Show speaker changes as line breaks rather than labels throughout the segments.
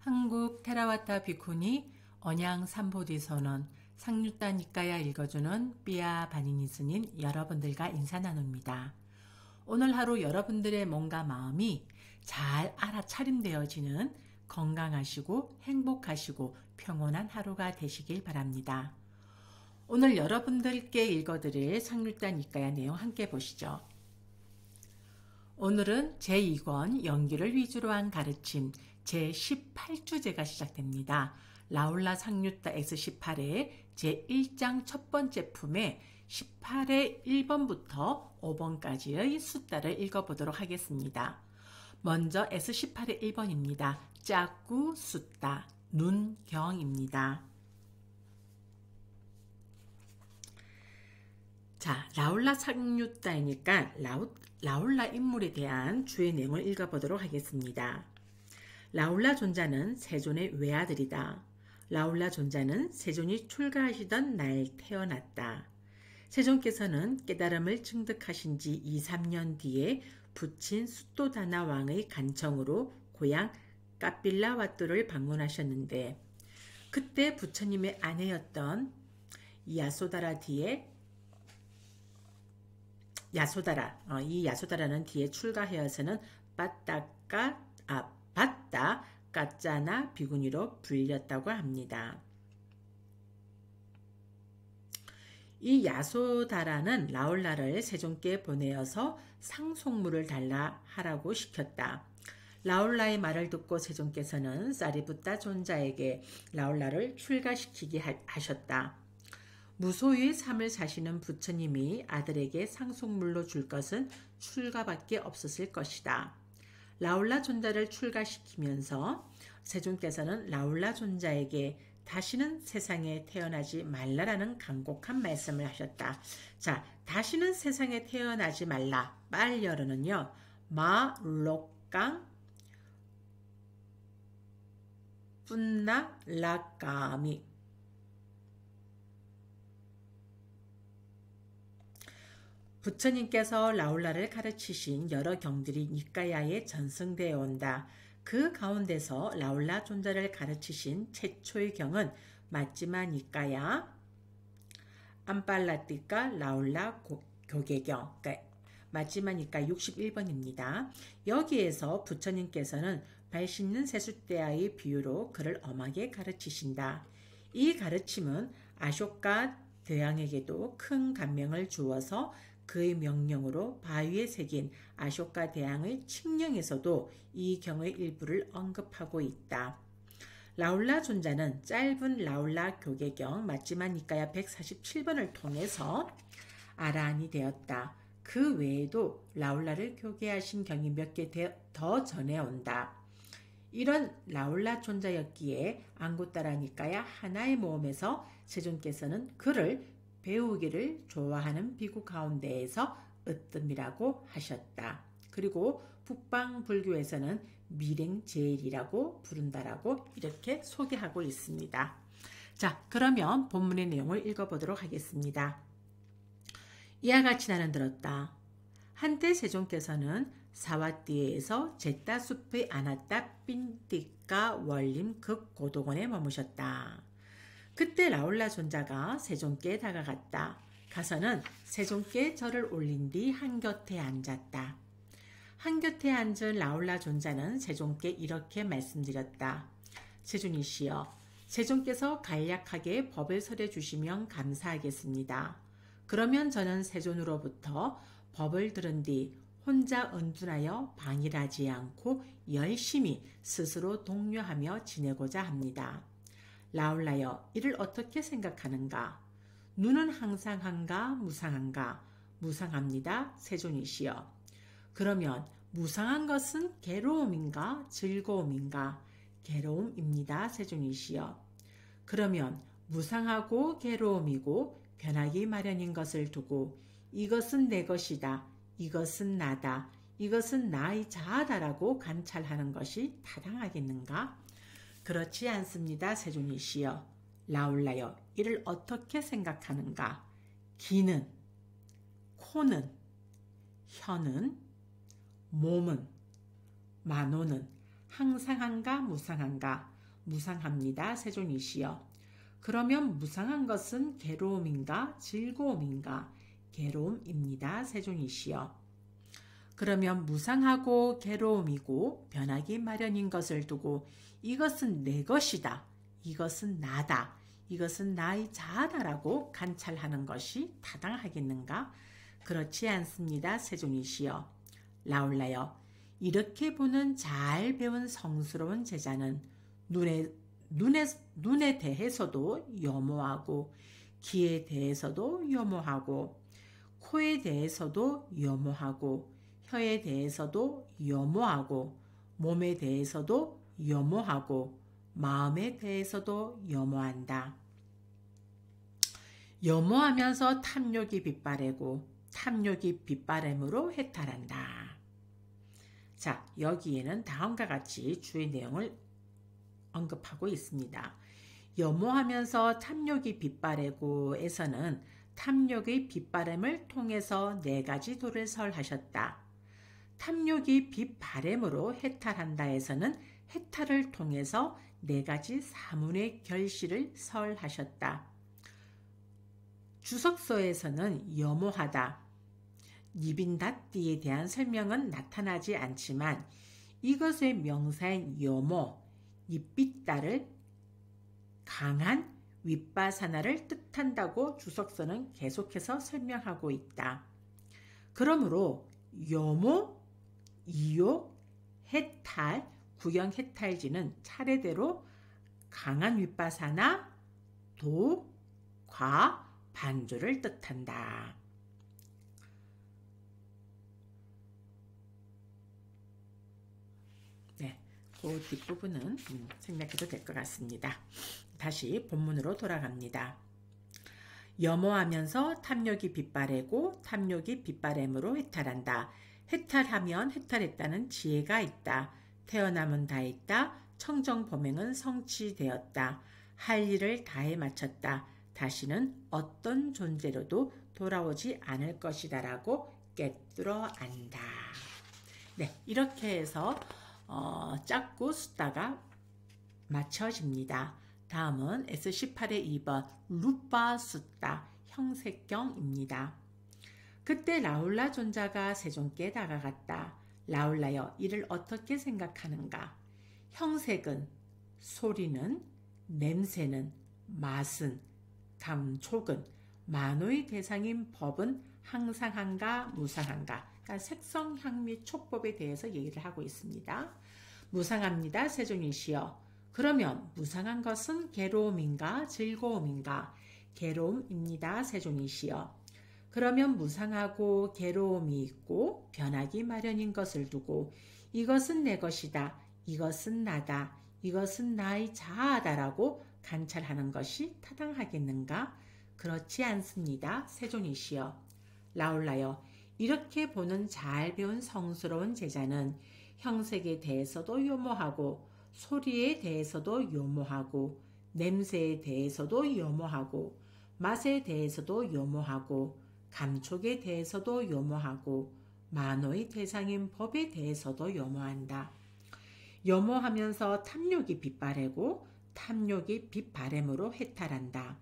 한국 테라와타 비쿠니 언양 삼보디선언 상류타 니까야 읽어주는 삐아 바니니 스님 여러분들과 인사 나눕니다. 오늘 하루 여러분들의 몸과 마음이 잘 알아차림되어지는 건강하시고 행복하시고 평온한 하루가 되시길 바랍니다. 오늘 여러분들께 읽어드릴 상류타 니까야 내용 함께 보시죠. 오늘은 제2권 연기를 위주로 한 가르침 제18주제가 시작됩니다. 라울라 상류타 X18의 제1장 첫 번째 품의 18의 1번부터 5번까지의 숫자를 읽어보도록 하겠습니다. 먼저 S18의 1번입니다. 짜꾸 숫자 눈경입니다. 자, 라울라 상류타이니까 라울라 인물에 대한 주의 내용을 읽어보도록 하겠습니다. 라울라 존자는 세존의 외아들이다. 라울라 존자는 세존이 출가하시던 날 태어났다. 세존께서는 깨달음을 증득하신 지 2~3년 뒤에 부친 수토다나 왕의 간청으로 고향 까빌라와뚜를 방문하셨는데 그때 부처님의 아내였던 이 야소다라는 뒤에 출가하여서는 바tta 까짜나 비구니로 불렸다고 합니다. 이 야소다라는 라울라를 세존께 보내어서 상속물을 달라 하라고 시켰다. 라울라의 말을 듣고 세존께서는 사리부타 존자에게 라울라를 출가시키게 하셨다. 무소유의 삶을 사시는 부처님이 아들에게 상속물로 줄 것은 출가밖에 없었을 것이다. 라울라 존자를 출가시키면서 세존께서는 라울라 존자에게 다시는 세상에 태어나지 말라라는 간곡한 말씀을 하셨다. 자, 다시는 세상에 태어나지 말라. 빨열어는요. 마록강 뿐나 라까미 부처님께서 라울라를 가르치신 여러 경들이 니까야에 전승되어 온다. 그 가운데서 라울라 존자를 가르치신 최초의 경은 마지마 니까야 암팔라티카 라울라 교계경, 그러니까 마지마 니까 61번입니다. 여기에서 부처님께서는 발 씻는 세숫대야의 비유로 그를 엄하게 가르치신다. 이 가르침은 아쇼카 대왕에게도 큰 감명을 주어서 그의 명령으로 바위에 새긴 아쇼카 대왕의 칙령에서도 이 경의 일부를 언급하고 있다. 라울라 존자는 짧은 라울라 교계경 마지막 니까야 147번을 통해서 아라한이 되었다. 그 외에도 라울라를 교계하신 경이 몇 개 더 전해 온다. 이런 라울라 존자였기에 앙구따라 니까야 하나의 모험에서 세존께서는 그를 배우기를 좋아하는 비구 가운데에서 으뜸이라고 하셨다. 그리고 북방 불교에서는 미랭제일이라고 부른다라고 이렇게 소개하고 있습니다. 자, 그러면 본문의 내용을 읽어보도록 하겠습니다. 이와 같이 나는 들었다. 한때 세존께서는 사와띠에서 제따 숲의 아나따 핀티까 원림 극고도원에 머무셨다. 그때 라울라 존자가 세존께 다가갔다. 가서는 세존께 절을 올린 뒤 한곁에 앉았다. 한곁에 앉은 라울라 존자는 세존께 이렇게 말씀드렸다. 세존이시여, 세존께서 간략하게 법을 설해 주시면 감사하겠습니다. 그러면 저는 세존으로부터 법을 들은 뒤 혼자 은둔하여 방일하지 않고 열심히 스스로 독려하며 지내고자 합니다. 라울라여, 이를 어떻게 생각하는가? 눈은 항상한가 무상한가? 무상합니다. 세존이시여. 그러면 무상한 것은 괴로움인가 즐거움인가? 괴로움입니다. 세존이시여. 그러면 무상하고 괴로움이고 변하기 마련인 것을 두고 이것은 내 것이다. 이것은 나다. 이것은 나의 자아다라고 관찰하는 것이 타당하겠는가? 그렇지 않습니다. 세존이시여. 라울라여, 이를 어떻게 생각하는가? 귀는, 코는, 혀는, 몸은, 만호는 항상한가 무상한가? 무상합니다. 세존이시여. 그러면 무상한 것은 괴로움인가 즐거움인가? 괴로움입니다. 세존이시여. 그러면 무상하고 괴로움이고 변하기 마련인 것을 두고 이것은 내 것이다. 이것은 나다. 이것은 나의 자아다라고 관찰하는 것이 타당하겠는가? 그렇지 않습니다. 세존이시여. 라울라여. 이렇게 보는 잘 배운 성스러운 제자는 눈에 대해서도 염호하고 귀에 대해서도 염호하고 코에 대해서도 염호하고 혀에 대해서도 염호하고 몸에 대해서도 염호하고 마음에 대해서도 염호한다. 염호하면서 탐욕이 빗바래고 탐욕이 빗바램으로 해탈한다. 자, 여기에는 다음과 같이 주의 내용을 언급하고 있습니다. 염호하면서 탐욕이 빗바래고에서는 탐욕의 빗바램을 통해서 네 가지 도를 설하셨다. 탐욕이 빗바램으로 해탈한다에서는 해탈을 통해서 네 가지 사문의 결실을 설하셨다. 주석서에서는 염호하다, 니빈다띠에 대한 설명은 나타나지 않지만 이것의 명사인 염호, 니삐따를 강한 윗바사나를 뜻한다고 주석서는 계속해서 설명하고 있다. 그러므로 염호, 이욕, 해탈, 구경 해탈지는 차례대로 강한 윗바사나, 도, 과, 반조를 뜻한다. 네, 그 뒷부분은 생략해도 될 것 같습니다. 다시 본문으로 돌아갑니다. 염호하면서 탐욕이 빗바래고 탐욕이 빗바램으로 해탈한다. 해탈하면 해탈했다는 지혜가 있다. 태어남은 다했다. 청정범행은 성취되었다. 할 일을 다해 마쳤다. 다시는 어떤 존재로도 돌아오지 않을 것이다 라고 꿰뚫어 안다. 네, 이렇게 해서 짝구 숫다가 맞춰집니다. 다음은 S18의 2번 루파 숫다 형색경입니다. 그때 라울라 존자가 세존께 다가갔다. 라울라여, 이를 어떻게 생각하는가? 형색은, 소리는, 냄새는, 맛은, 감촉은, 만호의 대상인 법은 항상한가 무상한가? 그러니까 색성, 향미, 촉법에 대해서 얘기를 하고 있습니다. 무상합니다. 세존이시여. 그러면 무상한 것은 괴로움인가 즐거움인가? 괴로움입니다. 세존이시여. 그러면 무상하고 괴로움이 있고 변하기 마련인 것을 두고 이것은 내 것이다. 이것은 나다. 이것은 나의 자아다라고 관찰하는 것이 타당하겠는가? 그렇지 않습니다. 세존이시여. 라울라여, 이렇게 보는 잘 배운 성스러운 제자는 형색에 대해서도 요모하고 소리에 대해서도 요모하고 냄새에 대해서도 요모하고 맛에 대해서도 요모하고 감촉에 대해서도 요모하고 만호의 대상인 법에 대해서도 요모한다. 요모하면서 탐욕이 빗바래고 탐욕이 빗바램으로 해탈한다.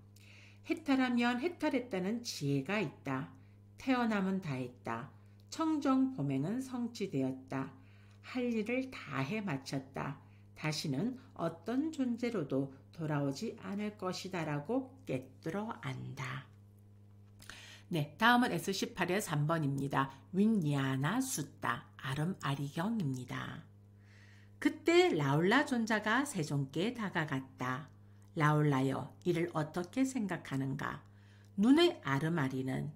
해탈하면 해탈했다는 지혜가 있다. 태어남은 다했다. 청정범행은 성취되었다. 할 일을 다해 마쳤다. 다시는 어떤 존재로도 돌아오지 않을 것이다 라고 꿰뚫어 안다. 네, 다음은 S18의 3번입니다. 윈야나 숫다 아름아리경입니다. 그때 라울라 존자가 세존께 다가갔다. 라울라여, 이를 어떻게 생각하는가? 눈의 아름아리는,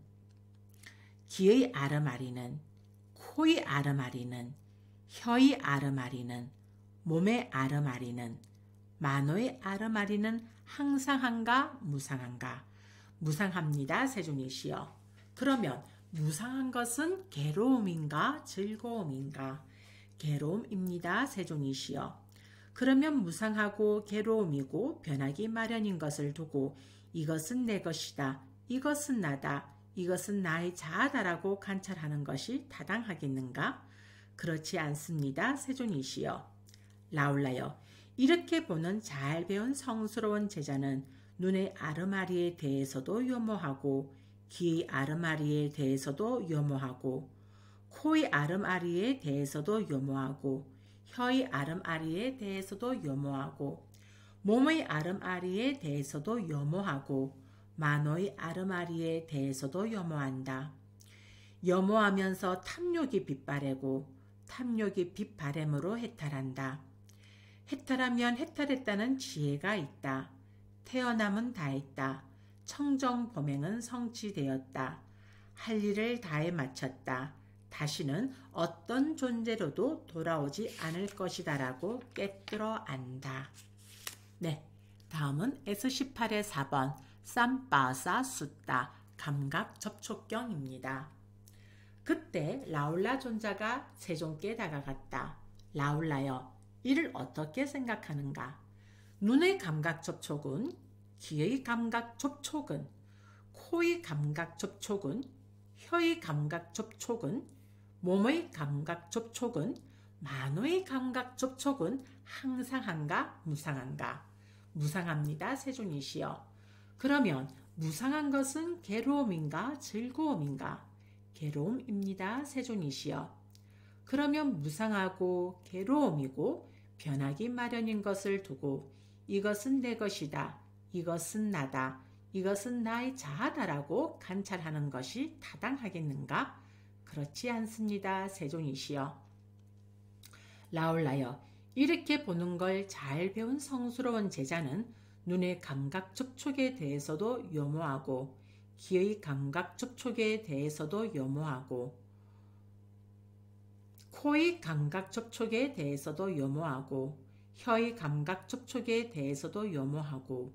귀의 아름아리는, 코의 아름아리는, 혀의 아름아리는, 몸의 아름아리는, 만호의 아름아리는 항상한가 무상한가? 무상합니다. 세존이시여. 그러면 무상한 것은 괴로움인가 즐거움인가? 괴로움입니다. 세존이시여. 그러면 무상하고 괴로움이고 변하기 마련인 것을 두고 이것은 내 것이다. 이것은 나다. 이것은 나의 자아다라고 관찰하는 것이 타당하겠는가? 그렇지 않습니다. 세존이시여. 라울라여, 이렇게 보는 잘 배운 성스러운 제자는 눈의 아르마리에 대해서도 요모하고 귀의 아르마리에 대해서도 요모하고 코의 아름아리에 대해서도 요모하고 혀의 아름아리에 대해서도 요모하고 몸의 아름아리에 대해서도 요모하고 만호의 아름아리에 대해서도 요모한다. 요모하면서 탐욕이 빗바래고 탐욕이 빗바램으로 해탈한다. 해탈하면 해탈했다는 지혜가 있다. 태어남은 다했다. 청정범행은 성취되었다. 할 일을 다해 마쳤다. 다시는 어떤 존재로도 돌아오지 않을 것이다라고 꿰뚫어 안다. 네, 다음은 S18의 4번 쌈바사 숫다 감각 접촉경입니다. 그때 라울라 존자가 세존께 다가갔다. 라울라여, 이를 어떻게 생각하는가? 눈의 감각 접촉은, 귀의 감각 접촉은, 코의 감각 접촉은, 혀의 감각 접촉은, 몸의 감각 접촉은, 만호의 감각 접촉은 항상한가 무상한가? 무상합니다. 세존이시여. 그러면 무상한 것은 괴로움인가 즐거움인가? 괴로움입니다. 세존이시여. 그러면 무상하고 괴로움이고 변하기 마련인 것을 두고 이것은 내 것이다. 이것은 나다. 이것은 나의 자아다라고 관찰하는 것이 타당하겠는가? 그렇지 않습니다. 세존이시여. 라울라여, 이렇게 보는 걸 잘 배운 성스러운 제자는 눈의 감각 접촉에 대해서도 요모하고 귀의 감각 접촉에 대해서도 요모하고 코의 감각 접촉에 대해서도 요모하고 혀의 감각 접촉에 대해서도 요모하고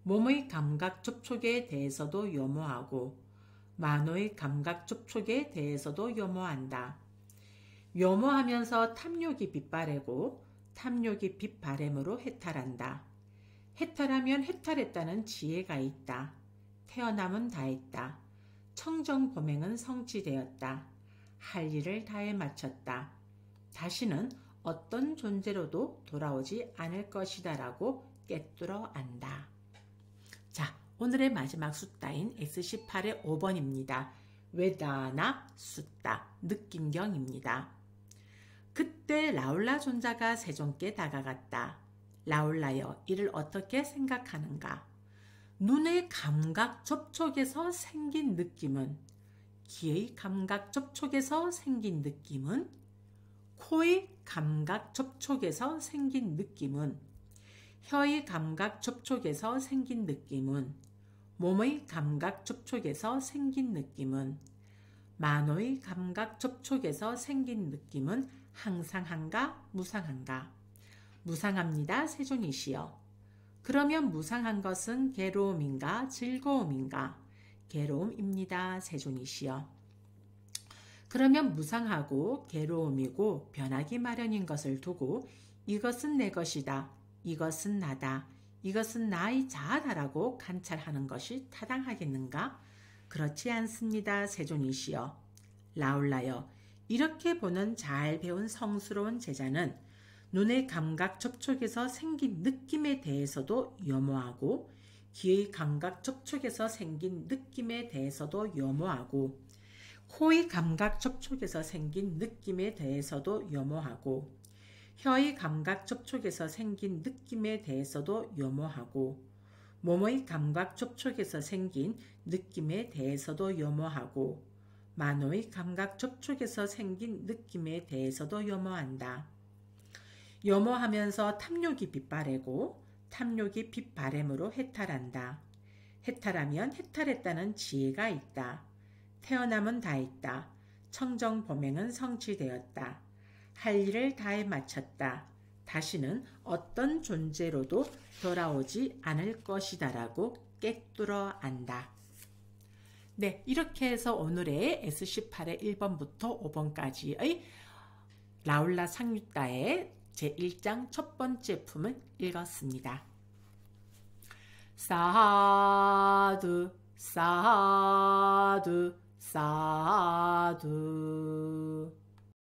몸의 감각 접촉에 대해서도 요모하고 만호의 감각 접촉에 대해서도 요모한다. 요모하면서 탐욕이 빗바래고 탐욕이 빗바램으로 해탈한다. 해탈하면 해탈했다는 지혜가 있다. 태어남은 다했다. 청정범행은 성취되었다. 할 일을 다해 마쳤다. 다시는 어떤 존재로도 돌아오지 않을 것이다 라고 꿰뚫어 안다. 자, 오늘의 마지막 숫다인 S18의 5번입니다. 웨다나 숫다, 느낌경입니다. 그때 라울라 존자가 세존께 다가갔다. 라울라여, 이를 어떻게 생각하는가? 눈의 감각 접촉에서 생긴 느낌은, 귀의 감각 접촉에서 생긴 느낌은, 코의 감각 접촉에서 생긴 느낌은, 혀의 감각 접촉에서 생긴 느낌은, 몸의 감각 접촉에서 생긴 느낌은, 만호의 감각 접촉에서 생긴 느낌은 항상한가 무상한가? 무상합니다. 세존이시여. 그러면 무상한 것은 괴로움인가 즐거움인가? 괴로움입니다. 세존이시여. 그러면 무상하고 괴로움이고 변하기 마련인 것을 두고 이것은 내 것이다. 이것은 나다. 이것은 나의 자아다라고 관찰하는 것이 타당하겠는가? 그렇지 않습니다. 세존이시여. 라울라여, 이렇게 보는 잘 배운 성스러운 제자는 눈의 감각 접촉에서 생긴 느낌에 대해서도 요모하고 귀의 감각 접촉에서 생긴 느낌에 대해서도 요모하고 코의 감각 접촉에서 생긴 느낌에 대해서도 요모하고 혀의 감각 접촉에서 생긴 느낌에 대해서도 요모하고 몸의 감각 접촉에서 생긴 느낌에 대해서도 요모하고 만호의 감각 접촉에서 생긴 느낌에 대해서도 요모한다. 요모하면서 탐욕이 빗바래고 탐욕이 빗바램으로 해탈한다. 해탈하면 해탈했다는 지혜가 있다. 태어남은 다했다. 청정범행은 성취되었다. 할 일을 다해 마쳤다. 다시는 어떤 존재로도 돌아오지 않을 것이다라고 꿰뚫어 안다. 네, 이렇게 해서 오늘의 S18의 1번부터 5번까지의 라울라 상유따의 제1장 첫 번째 품을 읽었습니다. 사두 사두 사두